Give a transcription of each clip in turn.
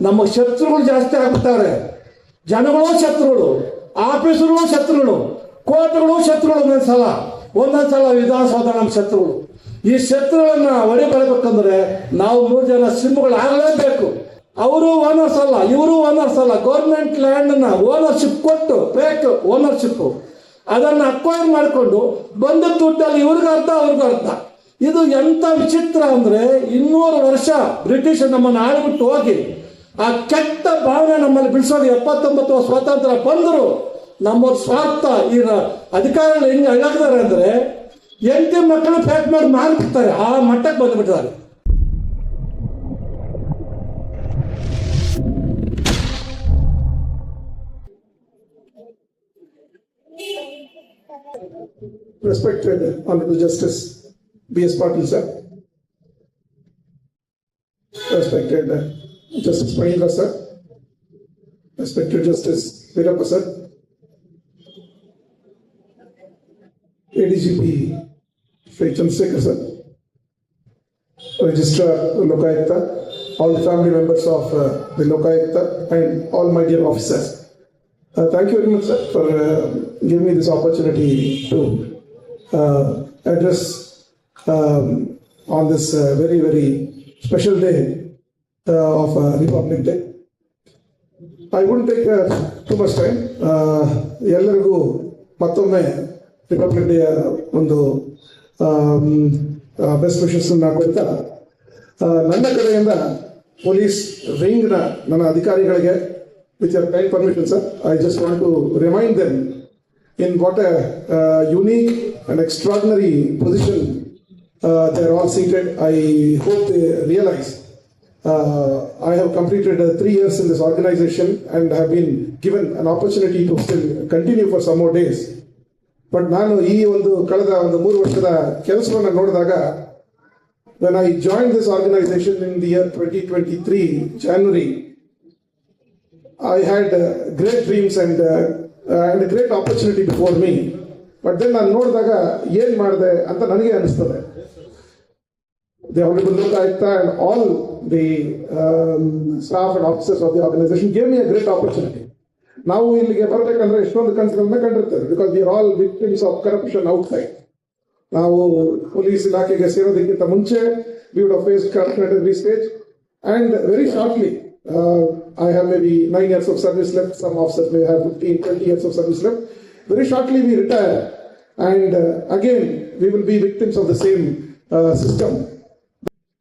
ನಮ್ಮ ಶತ್ರುಗಳು ಜಾಸ್ತಿ ಆಗ್ಬಿಡ್ತಾರೆ. ಜನಗಳು ಶತ್ರುಗಳು, ಆಫೀಸರ್ಗಳು ಶತ್ರುಗಳು, ಕೋರ್ಟ್ಗಳು ಶತ್ರುಗಳು. ಒಂದೊಂದ್ಸಲ ವಿಧಾನಸೌಧ ನಮ್ಮ ಶತ್ರುಗಳು. ಈ ಶತ್ರುಗಳನ್ನ ಹೊಡಿಬರಬೇಕಂದ್ರೆ ನಾವು 3 ಜನ ಸಿಂಹಗಳು ಆಗಲೇಬೇಕು. ಅವರು ಓನರ್ಸ್ ಅಲ್ಲ, ಇವರು ಓನರ್ಸ್ ಅಲ್ಲ. ಗೌರ್ಮೆಂಟ್ ಲ್ಯಾಂಡನ್ನ ಓನರ್ಶಿಪ್ ಕೊಟ್ಟು, ಫೇಕ್ ಓನರ್ಶಿಪ್, ಅದನ್ನು ಅಕ್ವೈರ್ ಮಾಡಿಕೊಂಡು ಬಂದ ದುಡ್ಡಲ್ಲಿ ಇವ್ರಿಗೂ ಅರ್ಥ ಅವ್ರಿಗೂ ಅರ್ಥ. ಇದು ಎಂಥ ವಿಚಿತ್ರ ಅಂದರೆ 200 ವರ್ಷ ಬ್ರಿಟಿಷ್ ನಮ್ಮನ್ನು ಆಳ್ಬಿಟ್ಟು ಹೋಗಿ ಆ ಕೆಟ್ಟ ಭಾವನೆ ನಮ್ಮಲ್ಲಿ ಬಿಡಿಸೋದು. 79 ಸ್ವಾತಂತ್ರ್ಯ ಬಂದರು ನಮ್ಮವ್ರ ಸ್ವಾರ್ಥ ಈ ಅಧಿಕಾರಿಗಳು ಹೆಂಗೆ ಅಳ್ಳಾಗ್ತಾರೆ ಅಂದರೆ ಎಂಟಿ ಮಕ್ಕಳು ಫೇಕ್ ಮಾಡಿ ಮಾರ್ಬಿಡ್ತಾರೆ. ಆ ಮಟ್ಟಕ್ಕೆ ಬಂದುಬಿಟ್ಟಿದ್ದಾರೆ. Respected Honorable Justice B.S. Patil sir, respected Justice Mahindra sir, respected Justice Veerappa sir, ADGP Shri Chandrasekhar sir, Registrar Lokayukta, all the family members of the Lokayukta and all my dear officers. Thank you very much sir for giving me this opportunity to address on this very, very special day of Republic Day. I wouldn't take too much time. ಎಲ್ಲರಿಗೂ ಮತ್ತೊಮ್ಮೆ republic day ಒಂದು best wishes ಕೊಡ್ತಾ ನನ್ನ ಕಡೆಯಿಂದ police ವಿಂಗ್ನ ನನ್ನ ಅಧಿಕಾರಿಗಳಿಗೆ with your kind permission sir, I just want to remind them in what a unique and extraordinary position they are all seated. I hope they realize I have completed 3 years in this organization and have been given an opportunity to still continue for some more days. But ನಾನು ಈ ಕಳೆದ 3 ವರ್ಷದ ಕೆಲಸವನ್ನು ನೋಡಿದಾಗ, when I joined this organization in the year 2023 January, I had great dreams and a great opportunity before me. But then ನಾನು ನೋಡಿದಾಗ ಏನು ಮಾಡಿದೆ ಅಂತ ನನಗೆ ಅನಿಸ್ತದೆ. The Honorable Lokayukta and all the staff and officers of the organization gave me a great opportunity. ನಾವು ಇಲ್ಲಿಗೆ ಬರಬೇಕಂದ್ರೆ ಎಷ್ಟೊಂದು ಕನಸುಗಳನ್ನ ಕಂಡಿರ್ತೇವೆ, because we are all victims of corruption outside. ನಾವು ಪೊಲೀಸ್ ಇಲಾಖೆಗೆ ಸೇರೋದಕ್ಕಿಂತ ಮುಂಚೆ we would have faced corruption at every stage, and very shortly I have maybe 9 years of service left. Some officers may have 15-20 years of service left. Very shortly we retire, and again we will be victims of the same system.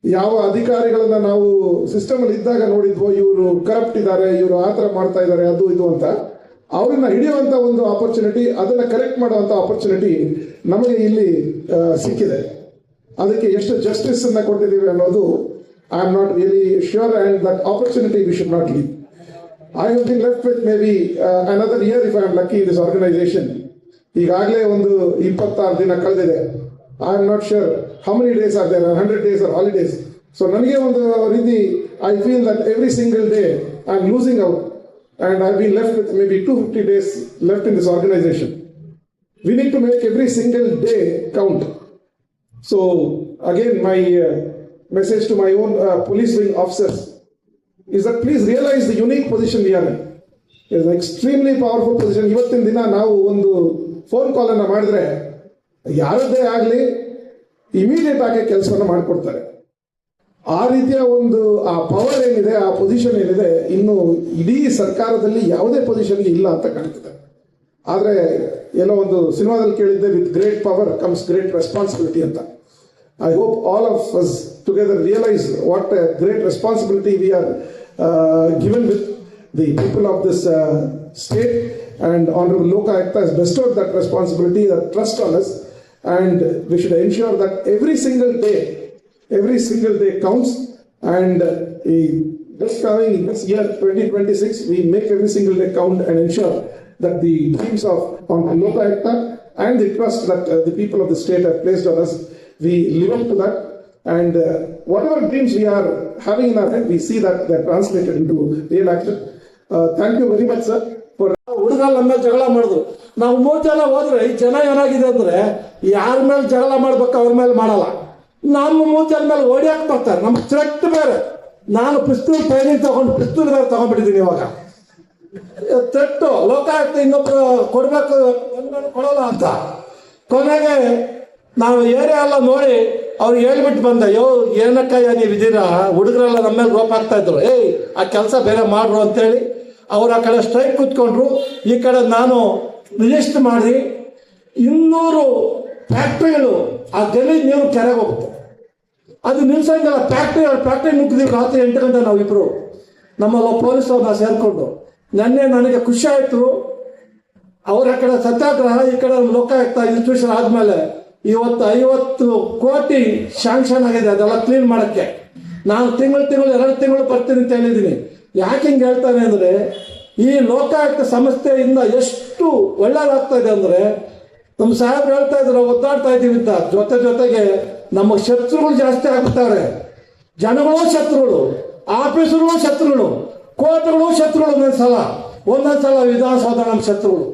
ಯಾವ ಅಧಿಕಾರಿಗಳನ್ನ ನಾವು system ಅಲ್ಲಿ ಇದ್ದಾಗ ನೋಡಿದ್ವೋ, ಇವರು corrupt ಇದ್ದಾರೆ, ಇವರು ಆ ಥರ ಮಾಡ್ತಾ ಇದ್ದಾರೆ, ಅದು ಇದು ಅಂತ, ಅವ್ರನ್ನ ಹಿಡಿಯುವಂತ ಒಂದು ಆಪರ್ಚುನಿಟಿ, ಅದನ್ನ ಕರೆಕ್ಟ್ ಮಾಡುವಂತ ಆಪರ್ಚುನಿಟಿ ನಮಗೆ ಇಲ್ಲಿ ಸಿಕ್ಕಿದೆ. ಅದಕ್ಕೆ ಎಷ್ಟು ಜಸ್ಟಿಸ್ ಅನ್ನ ಕೊಟ್ಟಿದ್ದೀವಿ ಅನ್ನೋದು I am not really sure, and that opportunity we should not leave. I have been left with maybe another year if I am lucky in this organization. ಈಗಾಗಲೇ 26 ದಿನ ಕಳೆದಿದೆ. I am not sure how many days are there, 100 days or holidays. So ನನಗೆ ಒಂದು ರೀತಿ I feel that every single day I am losing out, and I have been left with maybe 250 days left in this organization. We need to make every single day count. So again, my message to my own police wing officers is that please realize the unique position we are in. It is an extremely powerful position. ಇವತ್ತಿನ ದಿನ ನಾವು ಒಂದು phone call ಅನ್ನ ಮಾಡಿದ್ರೆ ಯಾರದ್ದೇ ಆಗಲಿ immediate ಆಗಿ ಕೆಲಸವನ್ನು ಮಾಡಿಕೊಡ್ತಾರೆ. ಆ ರೀತಿಯ ಆ ಪವರ್ ಏನಿದೆ, ಆ ಪೊಸಿಷನ್ ಏನಿದೆ, ಇನ್ನು ಇಡೀ ಸರ್ಕಾರದಲ್ಲಿ ಯಾವುದೇ ಪೊಸಿಷನ್ಗೆ ಇಲ್ಲ ಅಂತ ಕಾಣ್ತದೆ. ಆದರೆ ಎಲ್ಲೋ ಒಂದು ಸಿನಿಮಾದಲ್ಲಿ ಕೇಳಿದ್ದೆ, with great power comes great responsibility ಅಂತ. I hope all of us together realize what a great responsibility we are given with the people of this state, and Honorable Lokayukta has bestowed that responsibility, that trust on us, and we should ensure that every single day counts, and this year 2026 we make every single day count and ensure that the dreams of Honorable Lokayukta and the trust that the people of the state have placed on us, we live up to that, and whatever dreams we are having in our head, we see that they are translated into real action. Thank you very much, sir. ಹುಡುಗಲ್ಲ ನಮ್ಮ ಮೇಲೆ ಜಗಳ ಮಾಡಿದ್ರು. ನಾವು 3 ಜನ ಹೋದ್ರೆ ಈ ಜನ ಏನಾಗಿದೆ ಅಂದ್ರೆ ಯಾರ ಮೇಲೆ ಜಗಳ ಮಾಡ್ಬೇಕು ಅವ್ರ ಮೇಲೆ ಮಾಡಲ್ಲ. ನಮ್ಮ 3 ಜನ ಮೇಲೆ ಓಡಿಯಾಕ್ ಬರ್ತಾರೆ. ನಮ್ಮ ಥ್ರೆಟ್ ಬೇರೆ, ನಾನು ಪಿಸ್ತೂಲ್ ಟ್ರೈನಿಂಗ್ ತಗೊಂಡು ಪಿಸ್ತೂಲ್ ಬೇರೆ ತಗೊಂಡ್ಬಿಟ್ಟಿದ್ದೀನಿ ಇವಾಗ. ತೆಟ್ಟು ಲೋಕಾಯುಕ್ತ ಇನ್ನೊಬ್ರು ಕೊಡ್ಬೇಕು ಕೊಡೋಲ್ಲ ಅಂತ ಕೊನೆಗೆ ನಾವು ಏರಿಯಾ ಎಲ್ಲ ನೋಡಿ ಅವ್ರು ಹೇಳ್ಬಿಟ್ಟು ಬಂದೆ, ಏನಕ್ಕಯ್ಯ ನೀವು ಇದ್ದೀರಾ, ಹುಡುಗರೆಲ್ಲ ನಮ್ಮ ಮೇಲೆ ರೋಪ್ ಆಗ್ತಾ ಇದ್ರು, ಆ ಕೆಲಸ ಬೇರೆ ಮಾಡ್ರು ಅಂತೇಳಿ ಅವ್ರು ಆ ಕಡೆ ಸ್ಟ್ರೈಕ್ ಕೂತ್ಕೊಂಡ್ರು. ಈ ಕಡೆ ನಾನು ರಿಜಿಸ್ಟರ್ ಮಾಡಿ 200 ಫ್ಯಾಕ್ಟ್ರಿಗಳು ಆ ಗಲೀಜ್ ನೀರು ಕೆರೆಗೆ ಹೋಗುತ್ತೆ. ಅದು ನಿಲ್ಸಂಗಿಲ್ಲ. ಫ್ಯಾಕ್ಟ್ರಿ ನುಗ್ಗಿದೀವಿ ರಾತ್ರಿ 8 ಗಂಟೆ ನಾವಿಬ್ರು ನಮ್ಮಲ್ಲ ಪೊಲೀಸವ್ರನ್ನ ಸೇರಿಕೊಂಡು. ನೆನ್ನೆ ನನಗೆ ಖುಷಿ ಆಯಿತು, ಅವ್ರ ಕಡೆ ಸತ್ಯಾಗ್ರಹ, ಈ ಕಡೆ ಲೋಕಾಯುಕ್ತ ಇನ್ಸ್ಟಿಟ್ಯೂಷನ್ ಆದಮೇಲೆ ಇವತ್ತು 50 ಕೋಟಿ ಶಾಂಕ್ಷನ್ ಆಗಿದೆ ಅದೆಲ್ಲ ಕ್ಲೀನ್ ಮಾಡೋಕ್ಕೆ. ನಾನು ತಿಂಗಳು 2 ತಿಂಗಳು ಬರ್ತೀನಿ ಅಂತ ಹೇಳಿದ್ದೀನಿ. ಯಾಕೆ ಹಿಂಗೆ ಹೇಳ್ತಾನೆ ಅಂದರೆ, ಈ ಲೋಕಾಯುಕ್ತ ಸಂಸ್ಥೆಯಿಂದ ಎಷ್ಟು ಒಳ್ಳೇದಾಗ್ತಾ ಇದೆ ಅಂದರೆ, ನಮ್ಮ ಸಾಹೇಬ್ರು ಹೇಳ್ತಾ ಇದ್ರು ಒದ್ದಾಡ್ತಾ ಇದ್ದೀವಿ ಅಂತ, ಜೊತೆಗೆ ನಮ್ಮ ಶತ್ರುಗಳು ಜಾಸ್ತಿ ಆಗ್ಬಿಡ್ತಾರೆ. ಜನಗಳು ಶತ್ರುಗಳು, ಆಫೀಸರ್ಗಳು ಶತ್ರುಗಳು, ಕೋರ್ಟ್ಗಳು ಶತ್ರುಗಳು. ಒಂದೊಂದು ಸಲ ವಿಧಾನಸೌಧ ನಮ್ಮ ಶತ್ರುಗಳು.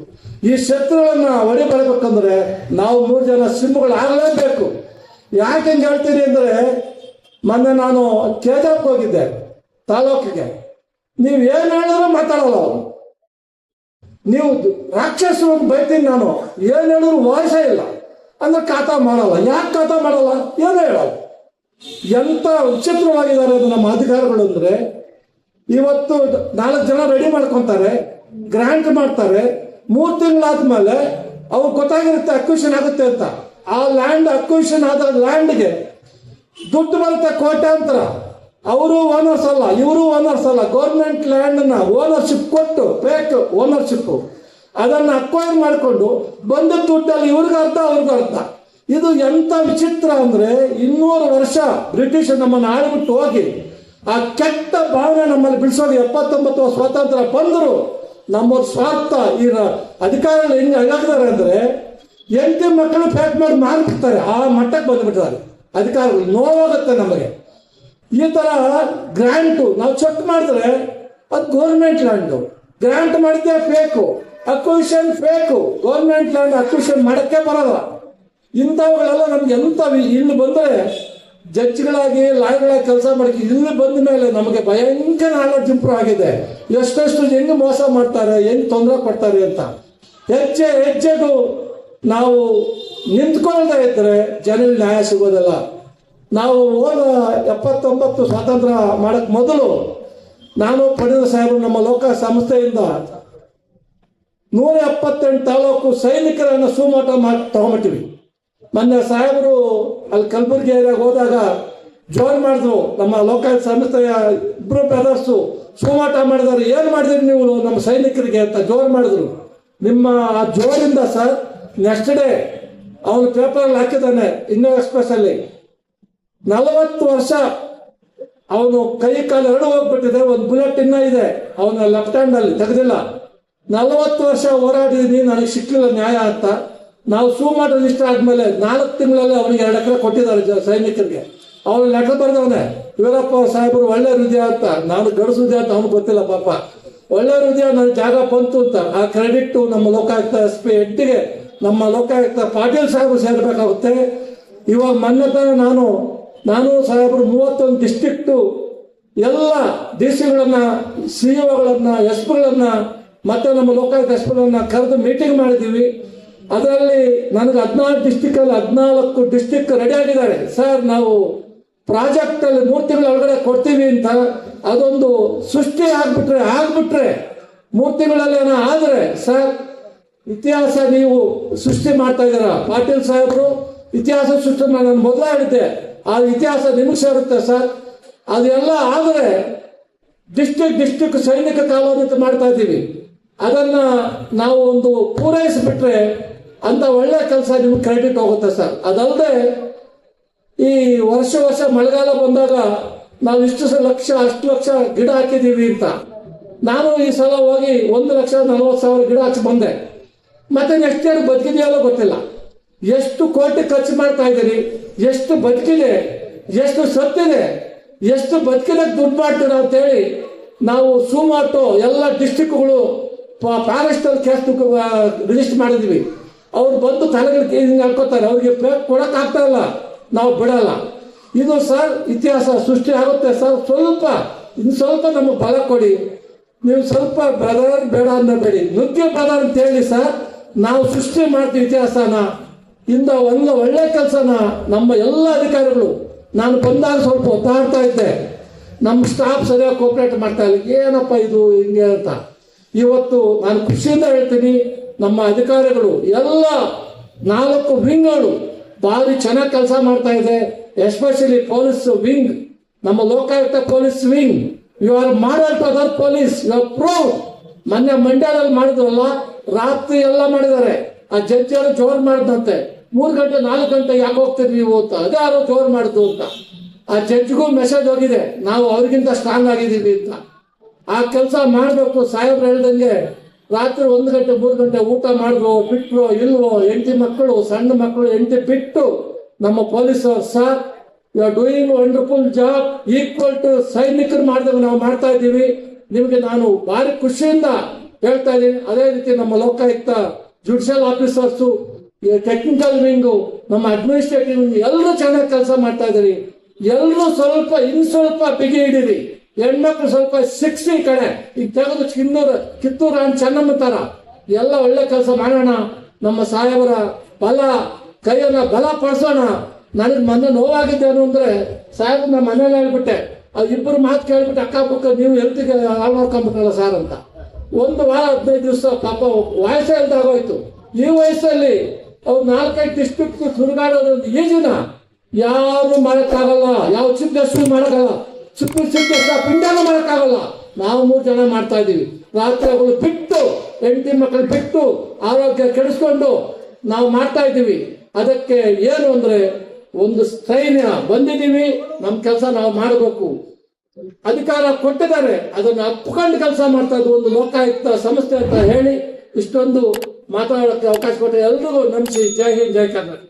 ಈ ಶತ್ರುಗಳನ್ನ ಹೊಡಿಬರಬೇಕಂದ್ರೆ ನಾವು 3 ಜನ ಸಿಂಹಗಳು ಆಗಲೇಬೇಕು. ಯಾಕೆ ಹಿಂಗೆ ಹೇಳ್ತೀನಿ ಅಂದರೆ, ಮೊನ್ನೆ ನಾನು ಕೇದಾರ್ಗೆ ಹೋಗಿದ್ದೆ ತಾಲೂಕಿಗೆ. ನೀವು ಏನು ಹೇಳಿದ್ರು ಮಾತಾಡಲ್ಲ ಅವರು. ನೀವು ರಾಕ್ಷಸರು ಬೈತೀನಿ ನಾನು, ಏನು ಹೇಳಿದ್ರು ವಾಯ್ಸೇ ಇಲ್ಲ ಅಂದ್ರೆ ಖಾತಾ ಮಾಡಲ್ಲ. ಯಾಕೆ ಖಾತಾ ಮಾಡಲ್ಲ ಏನೋ ಹೇಳಲ್ಲ. ಎಂಥ ವಿಚಿತ್ರವಾಗಿದ್ದಾರೆ ಅದು ನಮ್ಮ ಅಧಿಕಾರಿಗಳು ಅಂದರೆ, ಇವತ್ತು 4 ಜನ ರೆಡಿ ಮಾಡ್ಕೊತಾರೆ, ಗ್ರಾಂಟ್ ಮಾಡ್ತಾರೆ, 3 ತಿಂಗಳಾದ್ಮೇಲೆ ಅವ್ರು ಗೊತ್ತಾಗಿರುತ್ತೆ ಅಕ್ವಿಷನ್ ಆಗುತ್ತೆ ಅಂತ. ಆ ಲ್ಯಾಂಡ್ ಅಕ್ವಿಷನ್ ಆದ ಲ್ಯಾಂಡ್ಗೆ ದುಡ್ಡು ಬರುತ್ತೆ ಕೋಟ್ಯಾಂತರ. ಅವರು ಓನರ್ಸ್ ಅಲ್ಲ, ಇವರು ಓನರ್ಸ್ ಅಲ್ಲ. ಗೌರ್ಮೆಂಟ್ ಲ್ಯಾಂಡ್ನ ಓನರ್ಶಿಪ್ ಕೊಟ್ಟು ಫೇಕ್ ಓನರ್ಶಿಪ್ ಅದನ್ನು ಅಕ್ವೈರ್ ಮಾಡಿಕೊಂಡು ಬಂದ ದುಡ್ಡಲ್ಲಿ ಇವ್ರಿಗೆ ಅರ್ಧ ಅವ್ರಿಗೆ ಅರ್ಧ. ಇದು ಎಂಥ ವಿಚಿತ್ರ ಅಂದರೆ, 200 ವರ್ಷ ಬ್ರಿಟಿಷ್ ನಮ್ಮನ್ನು ಆಳ್ಬಿಟ್ಟು ಹೋಗಿ ಆ ಕೆಟ್ಟ ಭಾವನೆ ನಮ್ಮಲ್ಲಿ ಬಿಡಿಸೋದು. 79 ಸ್ವಾತಂತ್ರ್ಯ ಬಂದರು, ನಮ್ಮವ್ರ ಸ್ವಾರ್ಥ ಈ ಅಧಿಕಾರಿಗಳು ಹೆಂಗೆ ಆಗಿದ್ದಾರೆ ಅಂದರೆ, ಹೆಂಡತಿ ಮಕ್ಕಳು ಫೇಕ್ ಮಾಡಿ ಮಾರ್ಬಿಡ್ತಾರೆ. ಆ ಮಟ್ಟಕ್ಕೆ ಬಂದುಬಿಟ್ಟಿದ್ದಾರೆ ಅಧಿಕಾರಿಗಳು. ನೋವಾಗುತ್ತೆ ನಮಗೆ. ಈ ಥರ ಗ್ರಾಂಟು ನಾವು ಚೆಕ್ ಮಾಡಿದ್ರೆ ಅದು ಗೌರ್ಮೆಂಟ್ ಲ್ಯಾಂಡು, ಗ್ರಾಂಟ್ ಮಾಡಿದ್ದೆ fake, acquisition fake. Government land acquisition ಮಾಡೋಕ್ಕೆ ಬರೋಲ್ಲ. ಇಂಥವುಗಳೆಲ್ಲ ನಮ್ಗೆ ಎಂಥ ಇಲ್ಲಿ ಬಂದರೆ ಜಡ್ಜ್ಗಳಾಗಿ ಲಾಯರ್ಗಳಾಗಿ ಕೆಲಸ ಮಾಡೋಕ್ಕೆ ಇಲ್ಲಿ ಬಂದ ಮೇಲೆ ನಮಗೆ ಭಯಂಕರ ನಾಲೆಡ್ಜ್ ಇಂಪ್ರೂವ್ ಆಗಿದೆ. ಎಷ್ಟೆಷ್ಟು ಹೆಂಗೆ ಮೋಸ ಮಾಡ್ತಾರೆ, ಹೆಂಗೆ ತೊಂದರೆ ಕೊಡ್ತಾರೆ ಅಂತ. ಹೆಜ್ಜೆಗೂ ನಾವು ನಿಂತ್ಕೊಳ್ಳದೆ ಇದ್ದರೆ ಜನರಿಗೆ ನ್ಯಾಯ ಸಿಗೋದಿಲ್ಲ. ನಾವು ಹೋದ 79 ಸ್ವಾತಂತ್ರ್ಯ ಮಾಡೋಕ್ಕೆ ಮೊದಲು ನಾನು ಪಡೆದ ಸಾಹೇಬರು ನಮ್ಮ ಲೋಕ ಸಂಸ್ಥೆಯಿಂದ 178 ತಾಲೂಕು ಸೈನಿಕರನ್ನು ಸುಮೋಟ ಮಾಡಿ ತಗೊಂಬಿಟ್ಟಿವಿ. ಮೊನ್ನೆ ಸಾಹೇಬರು ಅಲ್ಲಿ ಕಲಬುರಗಿ ಏರಿಯಾಗೆ ಹೋದಾಗ ಜೋರ್ ಮಾಡಿದ್ರು. ನಮ್ಮ ಲೋಕಾಯುಕ್ತ ಸಂಸ್ಥೆಯ 2 ಬ್ರದರ್ಸು ಸುಮೋಟ ಮಾಡಿದಾರೆ. ಏನು ಮಾಡಿದ್ರಿ ನೀವು ನಮ್ಮ ಸೈನಿಕರಿಗೆ ಅಂತ ಜೋರ್ ಮಾಡಿದ್ರು. ನಿಮ್ಮ ಆ ಜೋರಿಂದ ಸರ್ ನೆಕ್ಸ್ಟ್ ಡೇ ಅವನು ಪೇಪರಲ್ಲಿ ಹಾಕಿದ್ದಾನೆ ಇನ್ನೂ ಎಕ್ಸ್ಪ್ರೆಸ್ಸಲ್ಲಿ. 40 ವರ್ಷ ಅವನು ಕೈ ಕಾಲು 2 ಹೋಗ್ಬಿಟ್ಟಿದೆ, ಒಂದು ಬುಲೆಟ್ ಇನ್ನೂ ಇದೆ ಅವನ ಲೆಫ್ಟ್ ಹ್ಯಾಂಡಲ್ಲಿ ತೆಗೆದಿಲ್ಲ. 40 ವರ್ಷ ಹೋರಾಡಿದ್ದೀನಿ, ನನಗೆ ಸಿಕ್ಕಲಿಲ್ಲ ನ್ಯಾಯ ಅಂತ. ನಾವು ಸುಮಾರು ರಿಜಿಸ್ಟರ್ ಆದಮೇಲೆ 4 ತಿಂಗಳಲ್ಲಿ ಅವನಿಗೆ 2 ಎಕರೆ ಕೊಟ್ಟಿದ್ದಾರೆ ಸೈನಿಕರಿಗೆ. ಅವನು ಲೆಟರ್ ಬರೆದವನೆ, ವೀರಪ್ಪ ಸಾಹೇಬರು ಒಳ್ಳೆ ಹೃದಯ ಅಂತ. ನಾನು ಗಡಸು ಹೃದಯ ಅಂತ ಅವ್ನಿಗೆ ಗೊತ್ತಿಲ್ಲ ಪಾಪ. ಒಳ್ಳೆ ಹೃದಯ, ನನ್ನ ಜಾಗ ಬಂತು ಅಂತ. ಆ ಕ್ರೆಡಿಟ್ ನಮ್ಮ ಲೋಕಾಯುಕ್ತ SP ಹೆಡ್ಗೆ ನಮ್ಮ ಲೋಕಾಯುಕ್ತ ಪಾಟೀಲ್ ಸಾಹೇಬರು ಸೇರಬೇಕಾಗುತ್ತೆ. ಇವಾಗ ಮೊನ್ನೆ ನಾನು ಸಾಹೇಬರು 31 ಡಿಸ್ಟ್ರಿಕ್ಟು ಎಲ್ಲ DC-ಗಳನ್ನ, CO-ಗಳನ್ನ, SP-ಗಳನ್ನ ಮತ್ತು ನಮ್ಮ ಲೋಕಾಯುಕ್ತ SP-ಗಳನ್ನ ಕರೆದು ಮೀಟಿಂಗ್ ಮಾಡಿದ್ದೀವಿ. ಅದರಲ್ಲಿ ನನಗೆ 14 ಡಿಸ್ಟಿಕಲ್ಲಿ 14 ಡಿಸ್ಟಿಕ್ ರೆಡಿ ಆಗಿದ್ದಾರೆ. ಸರ್ ನಾವು ಪ್ರಾಜೆಕ್ಟಲ್ಲಿ 3 ತಿಂಗಳ ಒಳಗಡೆ ಕೊಡ್ತೀವಿ ಅಂತ. ಅದೊಂದು ಸೃಷ್ಟಿ ಆಗ್ಬಿಟ್ರೆ 3 ತಿಂಗಳಲ್ಲಿ ಏನೋ ಆದರೆ ಸರ್ ಇತಿಹಾಸ ನೀವು ಸೃಷ್ಟಿ ಮಾಡ್ತಾ ಇದ್ದೀರಾ. ಪಾಟೀಲ್ ಸಾಹೇಬರು ಇತಿಹಾಸ ಸೃಷ್ಟಿ ನಾನು ಮೊದಲೇ ಹೇಳಿದ್ದೆ, ಆ ಇತಿಹಾಸ ನಿಮಗೆ ಸೇರುತ್ತೆ ಸರ್. ಅದೆಲ್ಲ ಆದರೆ ಡಿಸ್ಟಿಕ್ ಸೈನಿಕ ಕಾಲೋನಿ ಅಂತ ಮಾಡ್ತಾ ಇದ್ದೀವಿ. ಅದನ್ನು ನಾವು ಒಂದು ಪೂರೈಸಿಬಿಟ್ರೆ ಅಂತ ಒಳ್ಳೆ ಕೆಲಸ ನಿಮ್ಗೆ ಕ್ರೆಡಿಟ್ ಹೋಗುತ್ತೆ ಸರ್. ಅದಲ್ಲದೆ ಈ ವರ್ಷ ಮಳೆಗಾಲ ಬಂದಾಗ ನಾವು ಇಷ್ಟು ಲಕ್ಷ ಅಷ್ಟು ಲಕ್ಷ ಗಿಡ ಹಾಕಿದ್ದೀವಿ ಅಂತ. ನಾನು ಈ ಸಲ ಹೋಗಿ 1,40,000 ಗಿಡ ಹಾಕಿ ಬಂದೆ. ಮತ್ತೆ ನೆಕ್ಸ್ಟ್ ಇಯರ್ ಬದುಕಿದೆಯಲ್ಲೋ ಗೊತ್ತಿಲ್ಲ. ಎಷ್ಟು ಕೋಟಿ ಖರ್ಚು ಮಾಡ್ತಾ ಇದ್ದೀರಿ, ಎಷ್ಟು ಬದುಕಿದೆ, ಎಷ್ಟು ಸತ್ತಿದೆ, ಎಷ್ಟು ಬದುಕಿದಕ್ಕೆ ದುಡ್ಡು ಮಾಡ್ತೀರ ಅಂತೇಳಿ ನಾವು ಸುಮಾರು ಎಲ್ಲ ಡಿಸ್ಟಿಕ್ಗಳು ಫಾರೆಸ್ಟಲ್ಲಿ ಕೇಸ್ ರಿಜಿಸ್ಟರ್ ಮಾಡಿದ್ವಿ. ಅವ್ರು ಬಂದು ತಲೆಗಳಿಗೆ ಹಿಂಗೆ ಹಾಕೋತಾರೆ. ಅವ್ರಿಗೆ ಕೊಡೋಕ್ಕಾಗ್ತಾ ಇಲ್ಲ, ನಾವು ಬಿಡಲ್ಲ. ಇದು ಸರ್ ಇತಿಹಾಸ ಸೃಷ್ಟಿ ಆಗುತ್ತೆ ಸರ್. ಇನ್ನು ಸ್ವಲ್ಪ ನಮಗೆ ಬಲ ಕೊಡಿ. ನೀವು ಸ್ವಲ್ಪ ಬ್ರದರ್ ಬೇಡ ಅನ್ನಬೇಡಿ, ನುಗ್ಗೆ ಬ್ರದರ್ ಅಂತ ಹೇಳಿ ಸರ್. ನಾವು ಸೃಷ್ಟಿ ಮಾಡ್ತೀವಿ ಇತಿಹಾಸನ. ಇಂದ ಒಂದು ಒಳ್ಳೆ ಕೆಲಸನ ನಮ್ಮ ಎಲ್ಲ ಅಧಿಕಾರಿಗಳು, ನಾನು ಬಂದಾಗ ಸ್ವಲ್ಪ ಒತ್ತಾಡ್ತಾ ಇದ್ದೆ, ನಮ್ಮ ಸ್ಟಾಫ್ ಸರಿಯಾಗಿ ಕೋಆಪರೇಟ್ ಮಾಡ್ತಾ ಇಲ್ಲ, ಏನಪ್ಪ ಇದು ಹಿಂಗೆ ಅಂತ. ಇವತ್ತು ನಾನು ಖುಷಿಯಿಂದ ಹೇಳ್ತೀನಿ, ನಮ್ಮ ಅಧಿಕಾರಿಗಳು ಎಲ್ಲ 4 ವಿಂಗ್ಗಳು ಭಾರಿ ಚೆನ್ನಾಗಿ ಕೆಲಸ ಮಾಡ್ತಾ ಇದೆ. ಎಸ್ಪೆಷಲಿ ಪೊಲೀಸ್ ವಿಂಗ್, ನಮ್ಮ Lokayukta police wing, you are model to other police, you are prove. ಮೊನ್ನೆ ಮಂಡ್ಯದಲ್ಲಿ ಮಾಡಿದ್ರಲ್ಲ, ರಾತ್ರಿ ಎಲ್ಲ ಮಾಡಿದ್ದಾರೆ. ಆ ಜಡ್ಜ್ ಯಾರು ಜೋರ್ ಮಾಡಿದಂತೆ, 3 ಗಂಟೆ 4 ಗಂಟೆ ಯಾಕೆ ಹೋಗ್ತೀರಿ ನೀವು ಅಂತ, ಅದೇ ಯಾರೋ ಜೋರ್ ಮಾಡಿದ್ದು ಅಂತ. ಆ ಜಡ್ಜ್ಗೂ ಮೆಸೇಜ್ ಹೋಗಿದೆ, ನಾವು ಅವ್ರಿಗಿಂತ ಸ್ಟ್ರಾಂಗ್ ಆಗಿದ್ದೀವಿ ಅಂತ. ಆ ಕೆಲಸ ಮಾಡಬೇಕು. ಸಾಹೇಬ್ರು ಹೇಳ್ದಂಗೆ ರಾತ್ರಿ 1 ಗಂಟೆ 3 ಗಂಟೆ ಊಟ ಮಾಡಿದ್ವು ಬಿಟ್ರು ಇಲ್ವೋ, ಹೆಂಡತಿ ಮಕ್ಕಳು ಸಣ್ಣ ಮಕ್ಕಳು ಹೆಂಡತಿ ಬಿಟ್ಟು ನಮ್ಮ ಪೊಲೀಸರು sir, you are doing wonderful job, equal to ಸೈನಿಕರು ಮಾಡಿದಾಗ ನಾವು ಮಾಡ್ತಾ ಇದ್ದೀವಿ. ನಿಮಗೆ ನಾನು ಭಾರಿ ಖುಷಿಯಿಂದ ಹೇಳ್ತಾ ಇದ್ದೀನಿ. ಅದೇ ರೀತಿ ನಮ್ಮ Lokayukta judicial officers, technical wing, ನಮ್ಮ ಅಡ್ಮಿನಿಸ್ಟ್ರೇಟಿವ್ ವಿಂಗ್ ಎಲ್ಲರೂ ಚೆನ್ನಾಗಿ ಕೆಲಸ ಮಾಡ್ತಾ ಇದ್ದೀರಿ. ಎಲ್ಲರೂ ಸ್ವಲ್ಪ ಬಿಗಿ ಹಿಡೀರಿ. ಹೆಣ್ಮಕ್ಳು ಸ್ವಲ್ಪ 60 ಕಡೆ ಈಗ ತೆಗೆದು ಕಿತ್ತೂರು ರಾಣಿ ಚೆನ್ನಮ್ಮ ತರ ಎಲ್ಲ ಒಳ್ಳೆ ಕೆಲಸ ಮಾಡೋಣ. ನಮ್ಮ ಸಾಹೇಬರ ಕೈಯನ್ನ ಬಲಪಡಿಸೋಣ. ನನಗೆ ಮೊನ್ನೆ ನೋವಾಗಿದ್ದೇನು ಅಂದ್ರೆ, ಸಾಹೇಬ್ ನಮ್ಮ ಮನೇಲಿ ಹೇಳ್ಬಿಟ್ಟೆ, ಇಬ್ಬರು ಮಾತು ಕೇಳ್ಬಿಟ್ಟು ಅಕ್ಕಪಕ್ಕ ನೀವು ಹೆಲ್ತಿಗೆ ಹಾಳು ಮಾಡ್ಕೊಂಬಿಟ್ರಲ್ಲ ಸರ್ ಅಂತ. 1 ವಾರ 15 ದಿವಸ ಪಾಪ ವಯಸ್ಸೇ ಇಲ್ದಾಗೋಯ್ತು. ಈ ವಯಸ್ಸಲ್ಲಿ ಅವ್ರು 4-5 ಡಿಸ್ಟ್ರಿಕ್ಟ್ ಸುರುಗಾಡೋದ್ರಿಂದ ಈಜಿನ ಯಾರು ಮಾಡೋಕ್ಕಾಗಲ್ಲ, ಯಾವ ಚಿಕ್ಕ ಮಾಡೋಕ್ಕಲ್ಲ, ಚಿಕ್ಕ ಪಿಂಡಾನ ಮಾಡೋಕ್ಕಾಗಲ್ಲ. ನಾವು 3 ಜನ ಮಾಡ್ತಾ ಇದ್ದೀವಿ. ರಾತ್ರಿಗಳು ಬಿಟ್ಟು, ಹೆಂಡತಿ ಮಕ್ಕಳು ಬಿಟ್ಟು, ಆರೋಗ್ಯ ಕೆಡಿಸ್ಕೊಂಡು ನಾವು ಮಾಡ್ತಾ ಇದ್ದೀವಿ. ಅದಕ್ಕೆ ಏನು ಅಂದ್ರೆ, ಒಂದು ಸ್ಥೈರ್ಯ ಬಂದಿದ್ದೀವಿ, ನಮ್ಮ ಕೆಲಸ ನಾವು ಮಾಡಬೇಕು. ಅಧಿಕಾರ ಕೊಟ್ಟಿದ್ದಾರೆ, ಅದನ್ನು ಅಪ್ಕೊಂಡು ಕೆಲಸ ಮಾಡ್ತಾ ಇದ್ದು ಒಂದು ಲೋಕಾಯುಕ್ತ ಸಂಸ್ಥೆ ಅಂತ ಹೇಳಿ ಇಷ್ಟೊಂದು ಮಾತಾಡೋಕ್ಕೆ ಅವಕಾಶ ಕೊಟ್ಟರೆ ಎಲ್ರಿಗೂ ನಮಿಸಿ. ಜೈ ಹಿಂದ್, ಜೈ ಕರ್ನಾಟಕ.